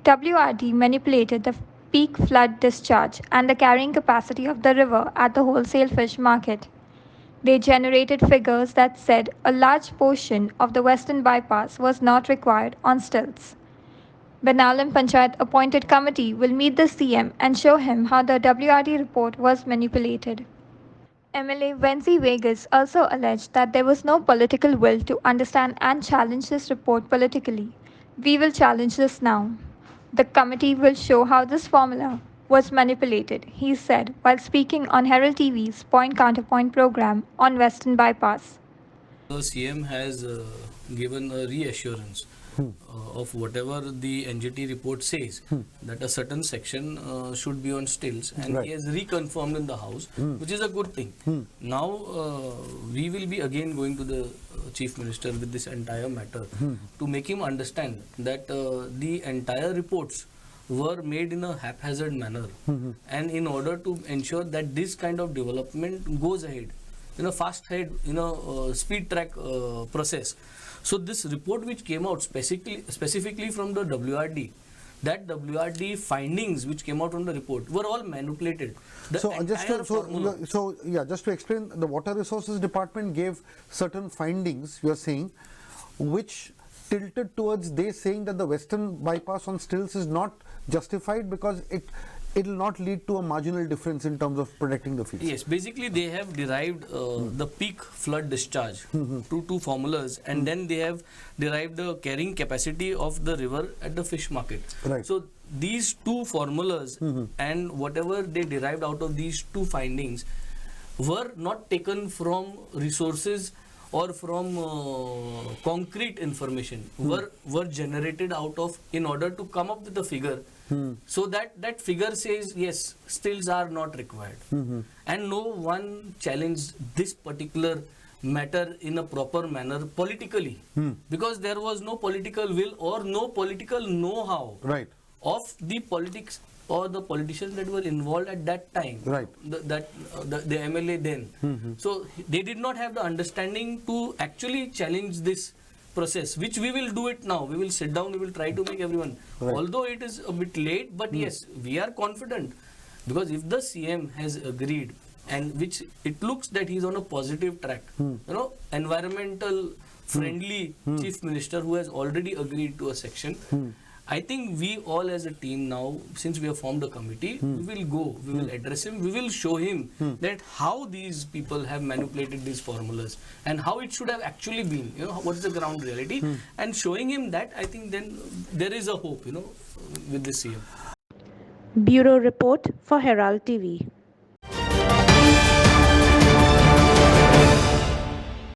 WRD manipulated the peak flood discharge and the carrying capacity of the river at the wholesale fish market. They generated figures that said a large portion of the western bypass was not required on stilts. Benaulim Panchayat appointed committee will meet the CM and show him how the WRD report was manipulated. MLA Venzy Viegas also alleged that there was no political will to understand and challenge this report politically. We will challenge this now. The committee will show how this formula was manipulated, he said while speaking on Herald TV's Point Counterpoint program on Western Bypass. The CM has given a reassurance of whatever the NGT report says, that a certain section should be on stilts, and he has reconfirmed in the House, which is a good thing. Now we will be again going to the Chief Minister with this entire matter to make him understand that the entire reports were made in a haphazard manner, and in order to ensure that this kind of development goes ahead in a fast head, speed track process. So this report which came out specifically from the WRD, that WRD findings which came out from the report were all manipulated. Just to explain, the Water Resources Department gave certain findings, you are saying, which tilted towards they saying that the western bypass on stilts is not justified because it will not lead to a marginal difference in terms of protecting the fields. Yes, basically they have derived the peak flood discharge to two formulas, and then they have derived the carrying capacity of the river at the fish market. Right. So these two formulas and whatever they derived out of these two findings were not taken from resources or from concrete information, were generated out of, in order to come up with a figure. So that figure says yes, stills are not required, and no one challenged this particular matter in a proper manner politically, because there was no political will or no political know-how of the politics or the politicians that were involved at that time, the MLA then. So they did not have the understanding to actually challenge this process, which we will do it now. We will sit down, we will try to make everyone, although it is a bit late, but yes, we are confident, because if the CM has agreed, and which it looks that he is on a positive track, environmental friendly Chief Minister who has already agreed to a section, I think we all as a team now, since we have formed a committee, we will go, we will address him, we will show him that how these people have manipulated these formulas and how it should have actually been, what is the ground reality, and showing him that, I think then there is a hope, with this CM. Bureau Report for Herald TV.